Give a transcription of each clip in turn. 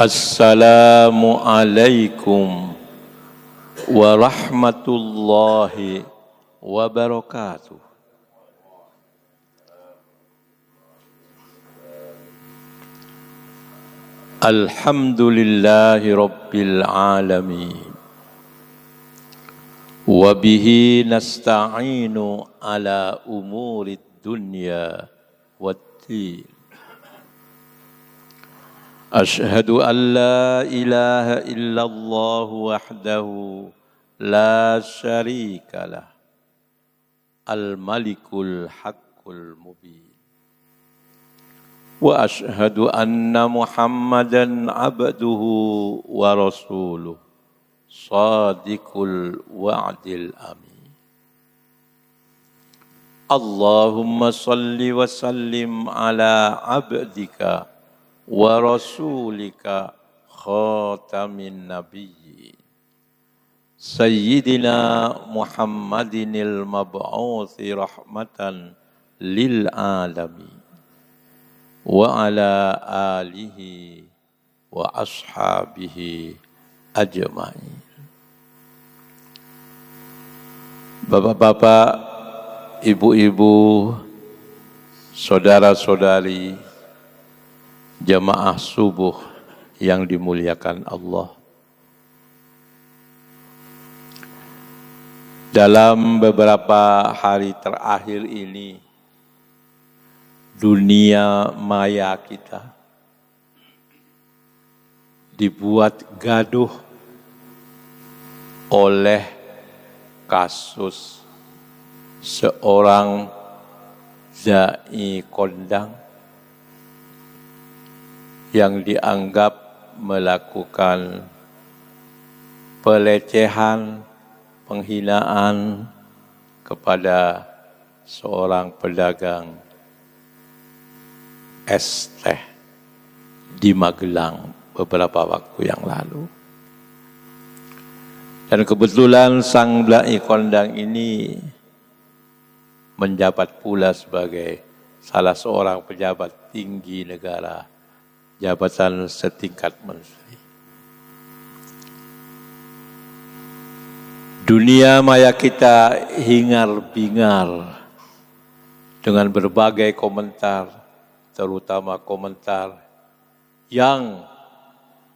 Assalamualaikum warahmatullahi wabarakatuh. Alhamdulillahi rabbil alamin. Wa bihi nasta'inu ala umurid dunya waddin. Ashhadu an la ilaha illallah wahdahu la syarika lah. Al-malikul haqqul mubin. Wa ashhadu anna Muhammadan abduhu wa rasuluh. Sadiqul wa'dil amin. Allahumma salli wa sallim ala abdika wa rasulika khatamin nabiyyin Sayyidina Muhammadinil mab'uthi rahmatan lil alamin wa ala alihi wa ashabihi ajma'in. Bapak-bapak, ibu-ibu, saudara-saudari, jamaah subuh yang dimuliakan Allah. Dalam beberapa hari terakhir ini, dunia maya kita dibuat gaduh oleh kasus seorang dai kondang yang dianggap melakukan pelecehan, penghinaan kepada seorang pedagang es teh di Magelang beberapa waktu yang lalu. Dan kebetulan sang dai kondang ini menjabat pula sebagai salah seorang pejabat tinggi negara, jabatan setingkat menteri. Dunia maya kita hingar-bingar dengan berbagai komentar, terutama komentar yang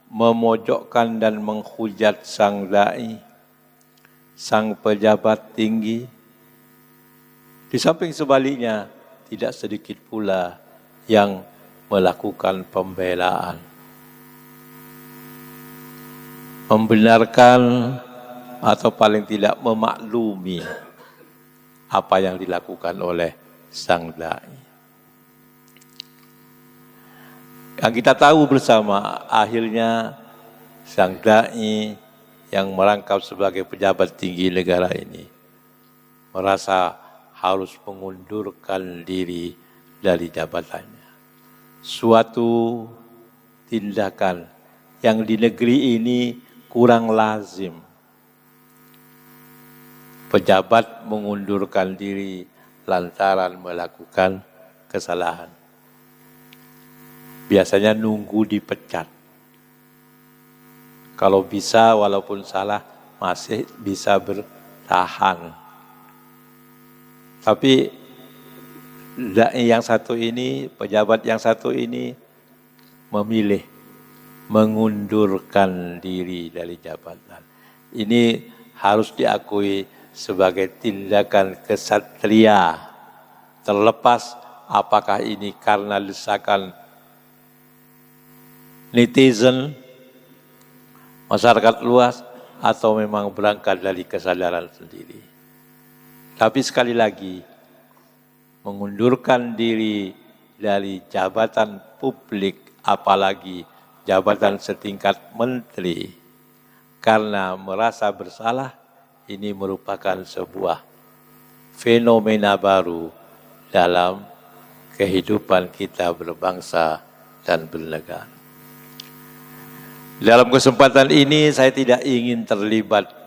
memojokkan dan menghujat sang dai, sang pejabat tinggi. Di samping sebaliknya, tidak sedikit pula yang melakukan pembelaan, membenarkan atau paling tidak memaklumi apa yang dilakukan oleh sang dai. Yang kita tahu bersama, akhirnya sang dai yang merangkap sebagai pejabat tinggi negara ini merasa harus mengundurkan diri dari jabatannya. Suatu tindakan yang di negeri ini kurang lazim. Pejabat mengundurkan diri lantaran melakukan kesalahan. Biasanya nunggu dipecat. Kalau bisa walaupun salah masih bisa bertahan. Tapi dai yang satu ini, pejabat yang satu ini memilih mengundurkan diri dari jabatan. Ini harus diakui sebagai tindakan kesatria, terlepas apakah ini karena desakan netizen, masyarakat luas, atau memang berangkat dari kesadaran sendiri. Tapi sekali lagi, mengundurkan diri dari jabatan publik, apalagi jabatan setingkat menteri, karena merasa bersalah, ini merupakan sebuah fenomena baru dalam kehidupan kita berbangsa dan bernegara. Dalam kesempatan ini saya tidak ingin terlibat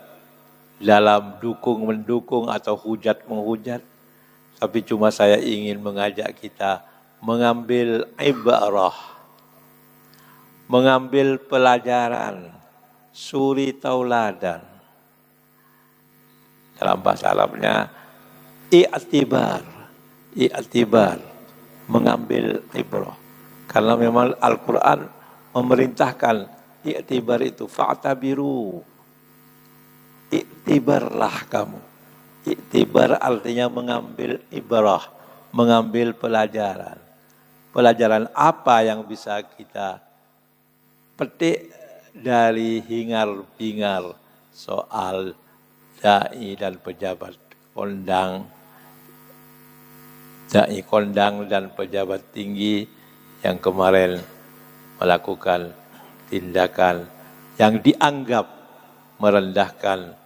dalam dukung-mendukung atau hujat-menghujat, tapi cuma saya ingin mengajak kita mengambil ibarah, mengambil pelajaran, suri tauladan. Dalam bahasa Arabnya, i'tibar, mengambil ibrah. Karena memang Al-Quran memerintahkan i'tibar itu, fa'tabiru, i'tibarlah kamu. I'tibar artinya mengambil ibrah, mengambil pelajaran. Pelajaran apa yang bisa kita petik dari hingar-bingar soal dai dan pejabat kondang, dai kondang dan pejabat tinggi yang kemarin melakukan tindakan yang dianggap merendahkan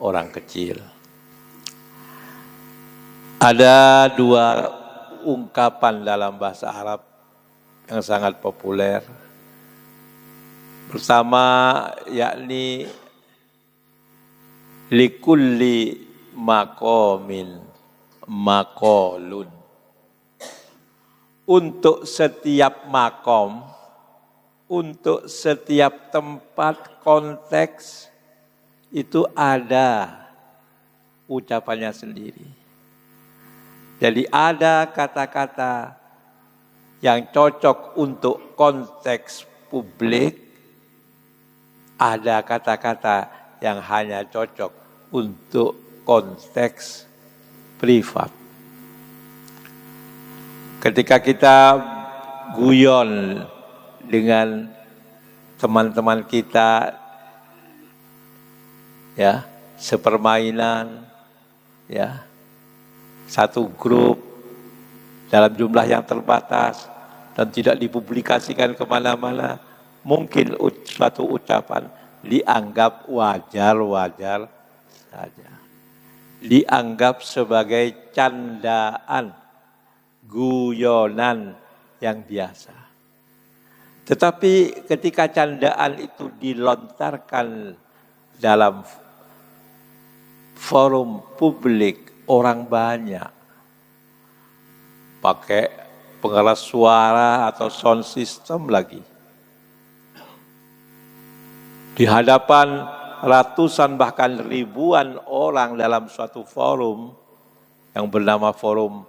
orang kecil. Ada dua ungkapan dalam bahasa Arab yang sangat populer. Pertama, yakni likulli maqamin maqalun. Untuk setiap makom, untuk setiap tempat konteks itu ada ucapannya sendiri. Jadi ada kata-kata yang cocok untuk konteks publik, ada kata-kata yang hanya cocok untuk konteks privat. Ketika kita guyon dengan teman-teman kita, ya, sepermainan, ya, satu grup dalam jumlah yang terbatas dan tidak dipublikasikan kemana-mana, mungkin suatu ucapan dianggap wajar-wajar saja. Dianggap sebagai candaan, guyonan yang biasa. Tetapi ketika candaan itu dilontarkan dalam forum publik, orang banyak pakai pengeras suara atau sound system lagi, di hadapan ratusan bahkan ribuan orang dalam suatu forum yang bernama forum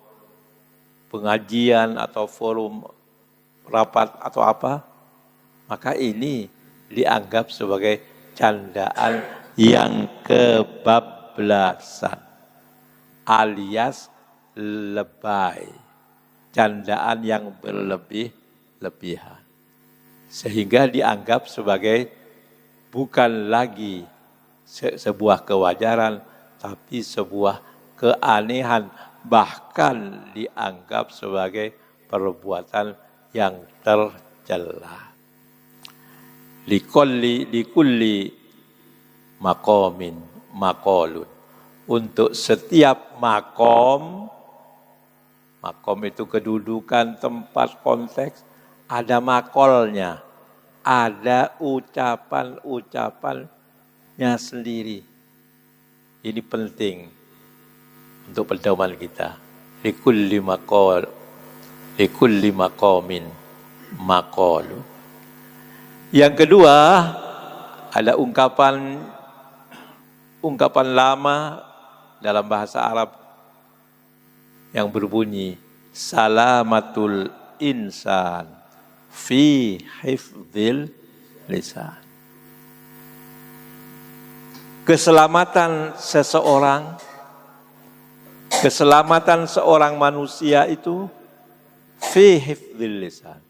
pengajian atau forum rapat atau apa, maka ini dianggap sebagai candaan yang kebablasan alias lebay, candaan yang berlebih-lebihan, sehingga dianggap sebagai bukan lagi sebuah kewajaran, tapi sebuah keanehan, bahkan dianggap sebagai perbuatan yang tercela. Likulli maqamin maqalun. Untuk setiap makom itu kedudukan, tempat, konteks, ada makolnya, ada ucapan-ucapannya sendiri. Ini penting untuk pedoman kita. Likulli maqamin maqalu. Yang kedua, ada ungkapan lama dalam bahasa Arab yang berbunyi salamatul insan fi hifdzil lisan. Keselamatan seorang manusia itu fi hifdzil lisan,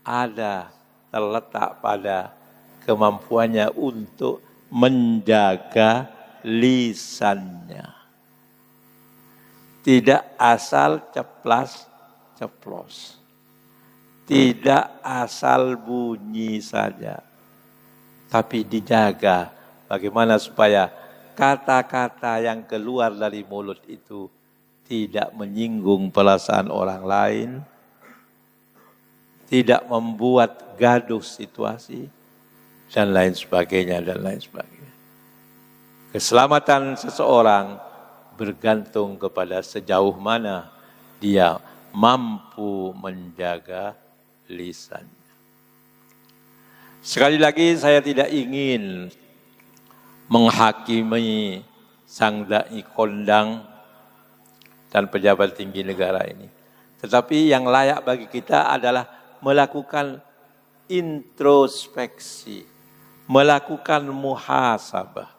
ada terletak pada kemampuannya untuk menjaga lisannya. Tidak asal ceplas, tidak asal bunyi saja, tapi dijaga bagaimana supaya kata-kata yang keluar dari mulut itu tidak menyinggung perasaan orang lain, tidak membuat gaduh situasi, dan lain sebagainya. Keselamatan seseorang bergantung kepada sejauh mana dia mampu menjaga lisannya. Sekali lagi saya tidak ingin menghakimi sang dai kondang dan pejabat tinggi negara ini. Tetapi yang layak bagi kita adalah melakukan introspeksi, melakukan muhasabah.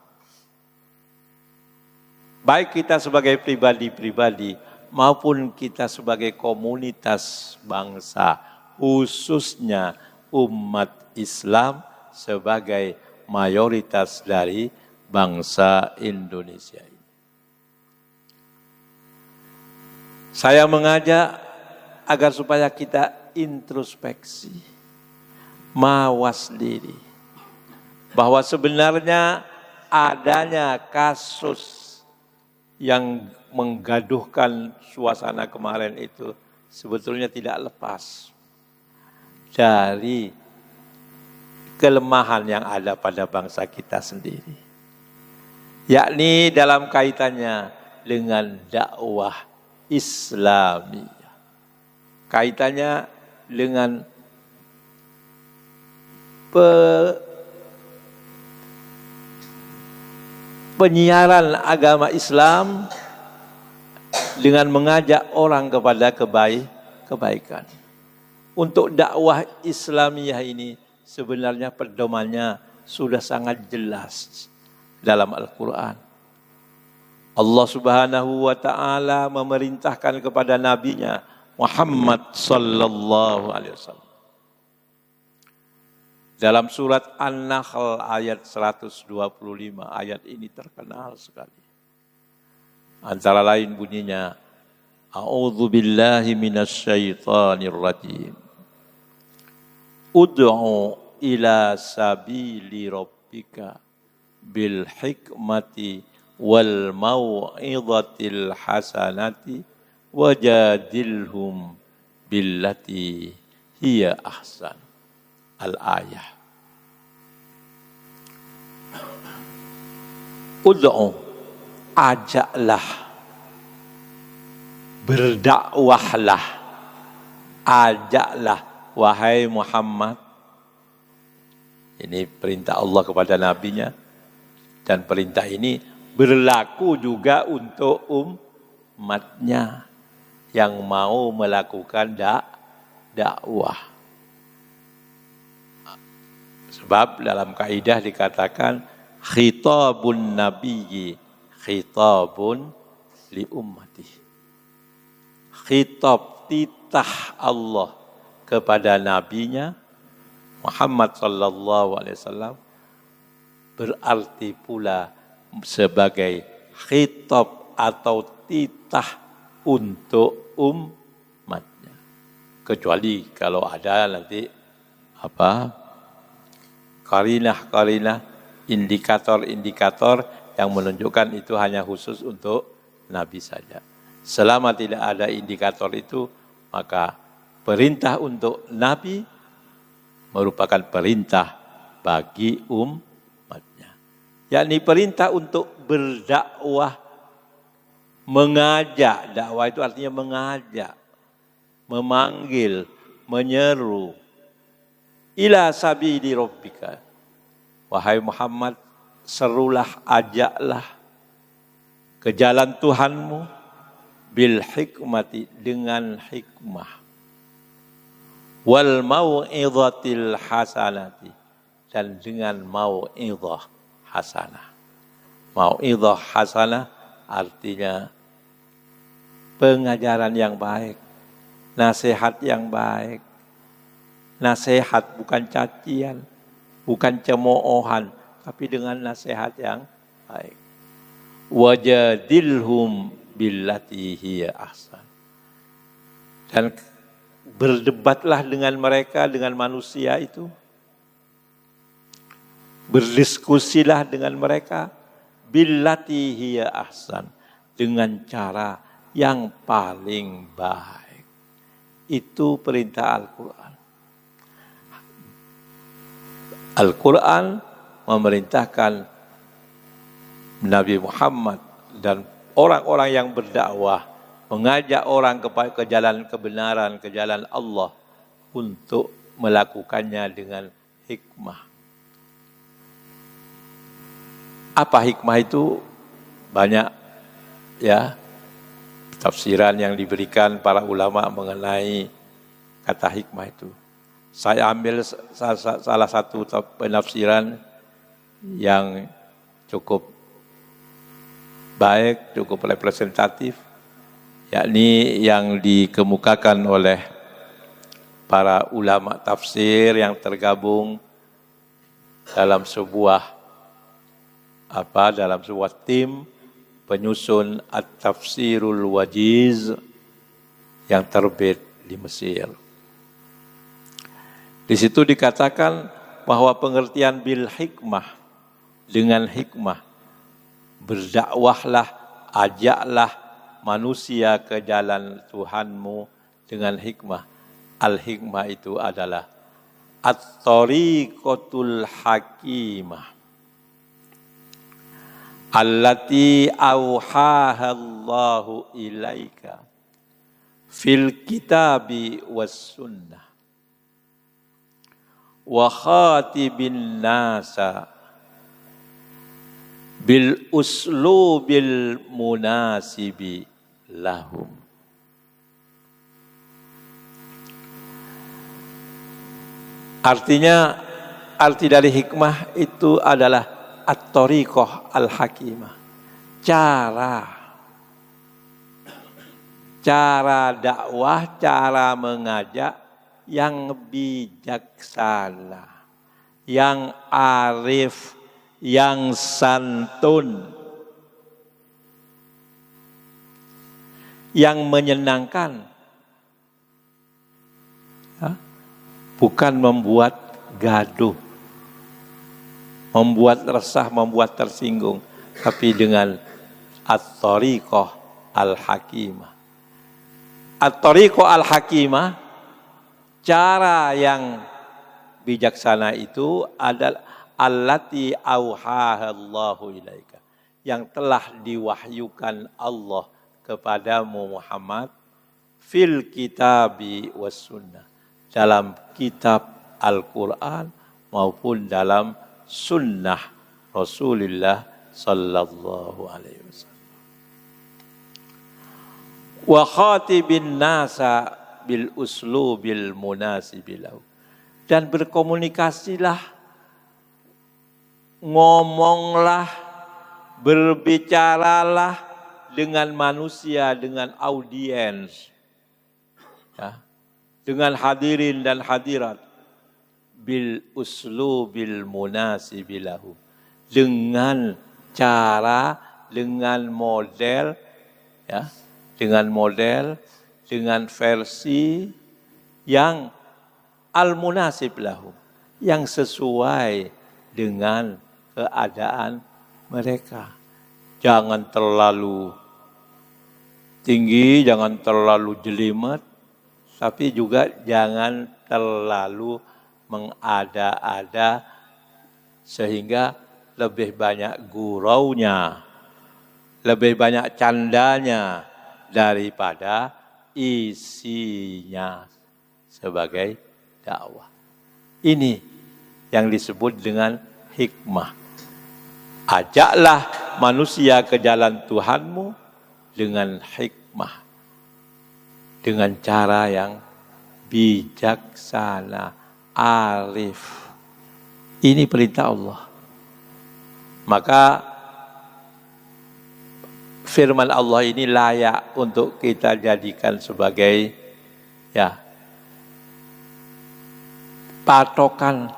Baik kita sebagai pribadi-pribadi maupun kita sebagai komunitas bangsa, khususnya umat Islam sebagai mayoritas dari bangsa Indonesia ini. Saya mengajak agar supaya kita introspeksi, mawas diri, bahwa sebenarnya adanya kasus yang menggaduhkan suasana kemarin itu sebetulnya tidak lepas dari kelemahan yang ada pada bangsa kita sendiri, yakni dalam kaitannya dengan dakwah Islamiyah, kaitannya dengan penyiaran agama Islam dengan mengajak orang kepada kebaikan. Untuk dakwah Islamiyah ini sebenarnya pedomannya sudah sangat jelas dalam Al-Quran. Allah Subhanahu wa ta'ala memerintahkan kepada nabinya Muhammad sallallahu alaihi wasallam. Dalam surat An-Nahl ayat 125, ayat ini terkenal sekali. Antara lain bunyinya, A'udzu billahi minasyaitonir rajim. Ud'u ila sabili rabbika bil hikmati wal mau'izatil hasanati wajadilhum billati hiya ahsan. Al-ayah. Ud'u, ajaklah, berdakwahlah, ajaklah wahai Muhammad. Ini perintah Allah kepada nabinya, dan perintah ini berlaku juga untuk umatnya yang mau melakukan dakwah. Sebab dalam kaidah dikatakan khitabun nabiyyi khitabun li ummati. Khitab, titah Allah kepada nabinya Muhammad sallallahu alaihi wasallam berarti pula sebagai khitab atau titah untuk umatnya. Kecuali kalau ada nanti karinah-karinah, indikator-indikator yang menunjukkan itu hanya khusus untuk Nabi saja. Selama tidak ada indikator itu, maka perintah untuk Nabi merupakan perintah bagi umatnya. Yakni perintah untuk berdakwah, mengajak. Dakwah itu artinya mengajak, memanggil, menyeru. Ila sabili rabbika. Wahai Muhammad, serulah, ajaklah ke jalan Tuhanmu bil hikmati, dengan hikmah, wal mau'izatil hasanati, dan dengan mau'izah hasanah. Mau'izah hasanah artinya pengajaran yang baik, nasihat yang baik. Nasihat bukan cacian, bukan cemoohan, tapi dengan nasihat yang baik. Wajadilhum billati hiya ahsan. Dan berdebatlah dengan mereka, dengan manusia itu. Berdiskusilah dengan mereka billati hiya ahsan, dengan cara yang paling baik. Itu perintah Al-Quran. Al-Quran memerintahkan Nabi Muhammad dan orang-orang yang berdakwah, mengajak orang ke jalan kebenaran, ke jalan Allah, untuk melakukannya dengan hikmah. Apa hikmah itu? Banyak ya tafsiran yang diberikan para ulama mengenai kata hikmah itu. Saya ambil salah satu penafsiran yang cukup baik, cukup representatif, yakni yang dikemukakan oleh para ulama tafsir yang tergabung dalam sebuah tim penyusun At-Tafsirul Wajiz yang terbit di Mesir. Di situ dikatakan bahwa pengertian bil hikmah, dengan hikmah, berdakwahlah, ajaklah manusia ke jalan Tuhanmu dengan hikmah. Al-hikmah itu adalah at-tariqatul hakimah allati auhaha Allahu ilaika fil kitabi was sunnah wa khatibin nasa bil uslubil munasibi lahum. Artinya, arti dari hikmah itu adalah at-tariqah al-hakimah. Cara dakwah, cara mengajak yang bijaksana, yang arif, yang santun, yang menyenangkan. Bukan membuat gaduh, membuat resah, membuat tersinggung, tapi dengan at-tariqah al-hakimah. At-tariqah al-hakimah, cara yang bijaksana itu adalah allati auhaha Allahu ilaika, yang telah diwahyukan Allah kepadamu Muhammad fil kitabi was sunnah, dalam kitab Al-Quran maupun dalam sunnah Rasulullah sallallahu alaihi wasallam. Wa khatibin nasa bil uslubil munasibilahu, dan berkomunikasilah, ngomonglah, berbicaralah dengan manusia, dengan audiens, ya, dengan hadirin dan hadirat, bil uslubil munasibilahu, dengan cara, dengan model, ya, dengan versi yang al-munasib lahu, yang sesuai dengan keadaan mereka. Jangan terlalu tinggi, jangan terlalu jelimet, tapi juga jangan terlalu mengada-ada sehingga lebih banyak guraunya, lebih banyak candanya daripada isinya sebagai dakwah. Ini yang disebut dengan hikmah. Ajaklah manusia ke jalan Tuhanmu dengan hikmah, dengan cara yang bijaksana, arif. Ini perintah Allah. Maka firman Allah ini layak untuk kita jadikan sebagai patokan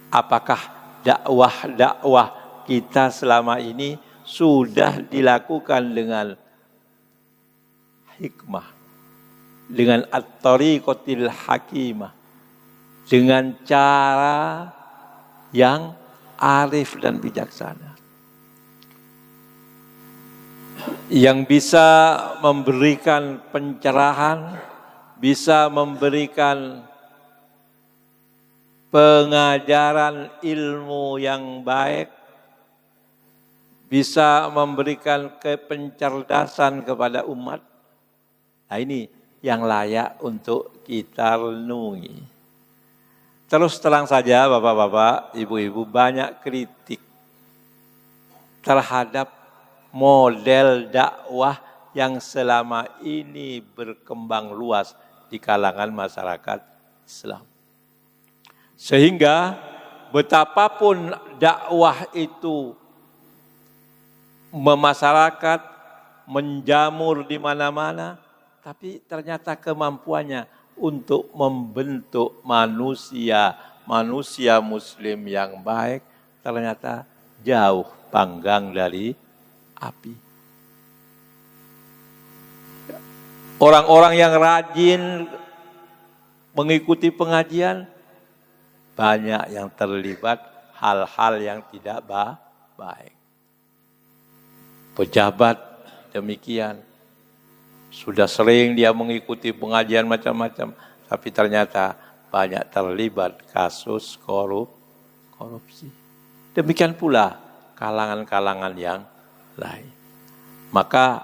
apakah dakwah kita selama ini sudah dilakukan dengan hikmah, dengan at-tariqatil hakimah, dengan cara yang arif dan bijaksana, yang bisa memberikan pencerahan, bisa memberikan pengajaran ilmu yang baik, bisa memberikan kepencerdasan kepada umat. Nah, ini yang layak untuk kita renungi. Terus terang saja bapak-bapak, ibu-ibu, banyak kritik terhadap model dakwah yang selama ini berkembang luas di kalangan masyarakat Islam. Sehingga betapapun dakwah itu memasyarakat, menjamur di mana-mana, tapi ternyata kemampuannya untuk membentuk manusia muslim yang baik ternyata jauh panggang dari api. Orang-orang yang rajin mengikuti pengajian, banyak yang terlibat hal-hal yang tidak baik. Pejabat demikian, sudah sering dia mengikuti pengajian macam-macam, tapi ternyata banyak terlibat kasus korupsi. Demikian pula kalangan-kalangan yang lain. Maka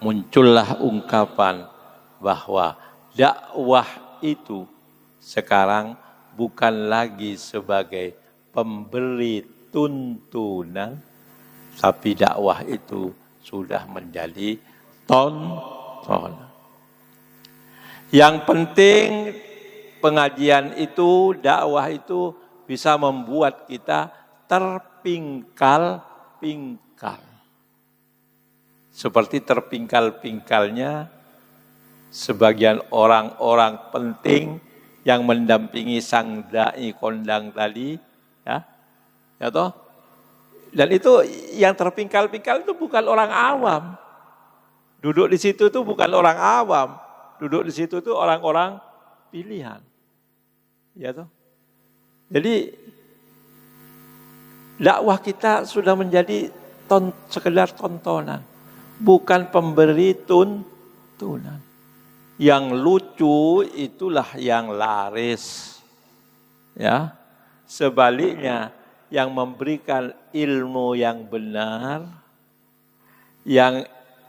muncullah ungkapan bahwa dakwah itu sekarang bukan lagi sebagai pemberi tuntunan, tapi dakwah itu sudah menjadi tontonan. Yang penting pengajian itu, dakwah itu bisa membuat kita terpingkal-pingkal. Seperti terpingkal-pingkalnya sebagian orang-orang penting yang mendampingi sang dai kondang tadi, ya toh? Dan itu yang terpingkal-pingkal itu bukan orang awam. Duduk di situ itu bukan orang awam. Duduk di situ itu orang-orang pilihan. Ya toh? Jadi dakwah kita sudah menjadi sekedar tontonan, bukan pemberi tuntunan. Yang lucu itulah yang laris. Ya. Sebaliknya yang memberikan ilmu yang benar, yang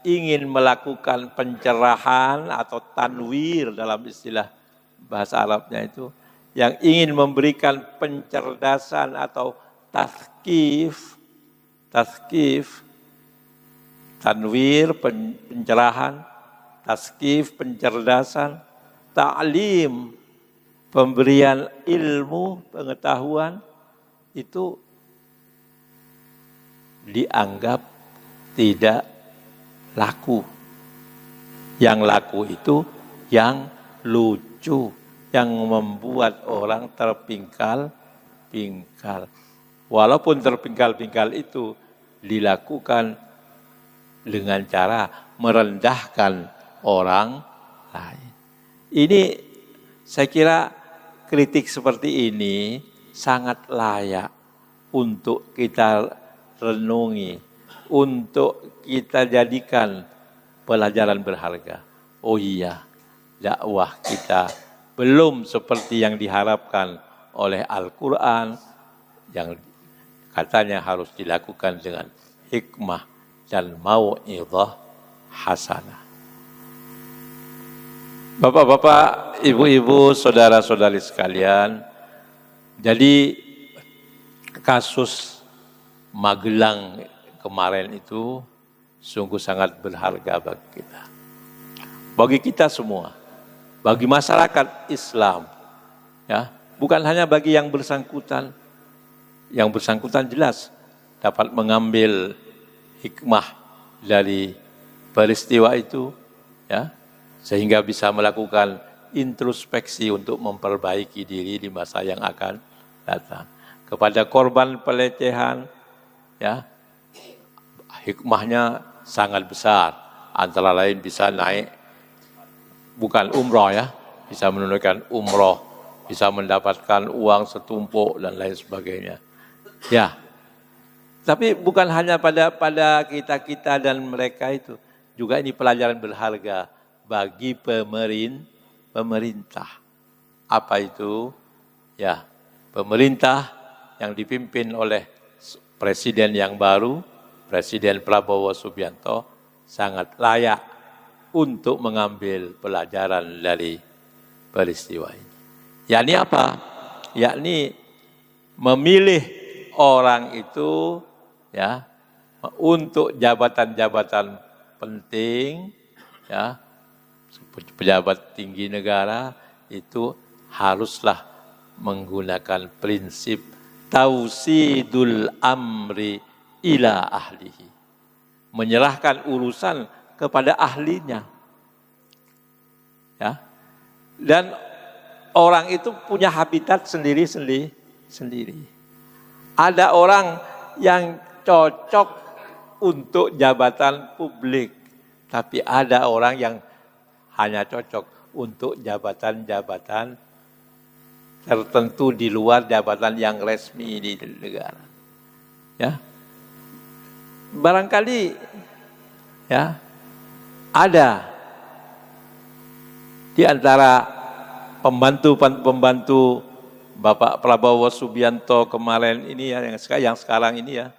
ingin melakukan pencerahan atau tanwir dalam istilah bahasa Arabnya itu, yang ingin memberikan pencerdasan atau tazkif, tanwir pencerahan, tazkif pencerdasan, ta'lim pemberian ilmu pengetahuan, itu dianggap tidak laku. Yang laku itu yang lucu, yang membuat orang terpingkal-pingkal. Walaupun terpingkal-pingkal itu dilakukan dengan cara merendahkan orang lain. Ini saya kira kritik seperti ini sangat layak untuk kita renungi, untuk kita jadikan pelajaran berharga. Oh iya, dakwah kita belum seperti yang diharapkan oleh Al-Quran, yang katanya harus dilakukan dengan hikmah dan mau'izah hasanah. Bapak-bapak, ibu-ibu, saudara-saudari sekalian, jadi kasus Magelang kemarin itu sungguh sangat berharga bagi kita. Bagi kita semua, bagi masyarakat Islam, ya, bukan hanya bagi yang bersangkutan. Yang bersangkutan jelas dapat mengambil hikmah dari peristiwa itu, ya, sehingga bisa melakukan introspeksi untuk memperbaiki diri di masa yang akan datang. Kepada korban pelecehan, ya, hikmahnya sangat besar. Antara lain bisa naik, bukan umroh ya, bisa menunaikan umroh, bisa mendapatkan uang setumpuk dan lain sebagainya. Ya, tapi bukan hanya pada kita dan mereka itu, juga ini pelajaran berharga bagi pemerintah. Apa itu? Ya, pemerintah yang dipimpin oleh presiden yang baru, Presiden Prabowo Subianto, sangat layak untuk mengambil pelajaran dari peristiwa ini. yakni apa? yakni memilih orang itu ya untuk jabatan-jabatan penting, ya pejabat tinggi negara itu haruslah menggunakan prinsip tausidul amri ila ahlihi, menyerahkan urusan kepada ahlinya, ya. Dan orang itu punya habitat sendiri-sendiri. Ada orang yang cocok untuk jabatan publik, tapi ada orang yang hanya cocok untuk jabatan-jabatan tertentu di luar jabatan yang resmi di negara. Ya. Barangkali ya ada di antara pembantu Bapak Prabowo Subianto kemarin ini ya, yang sekarang ini ya,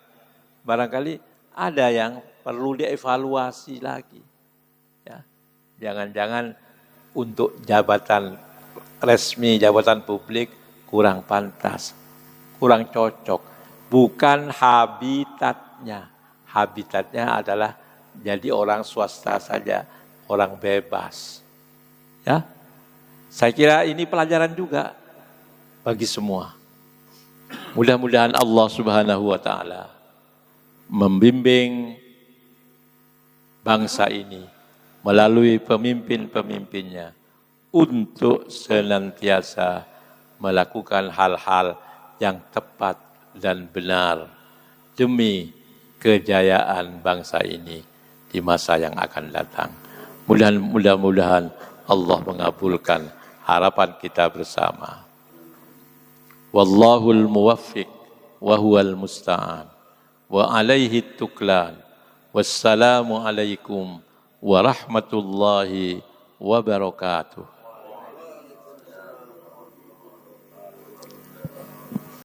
barangkali ada yang perlu dievaluasi lagi. Ya. Jangan-jangan untuk jabatan resmi, jabatan publik kurang pantas, kurang cocok. Bukan habitatnya. Habitatnya adalah jadi orang swasta saja, orang bebas. Ya, saya kira ini pelajaran juga bagi semua. Mudah-mudahan Allah Subhanahu wa Ta'ala membimbing bangsa ini melalui pemimpin-pemimpinnya untuk senantiasa melakukan hal-hal yang tepat dan benar demi kejayaan bangsa ini di masa yang akan datang. Mudah-mudahan Allah mengabulkan harapan kita bersama. Wallahul muwaffiq wa huwal musta'an wa alaihi tuklan. Wassalamu alaikum warahmatullahi wabarakatuh.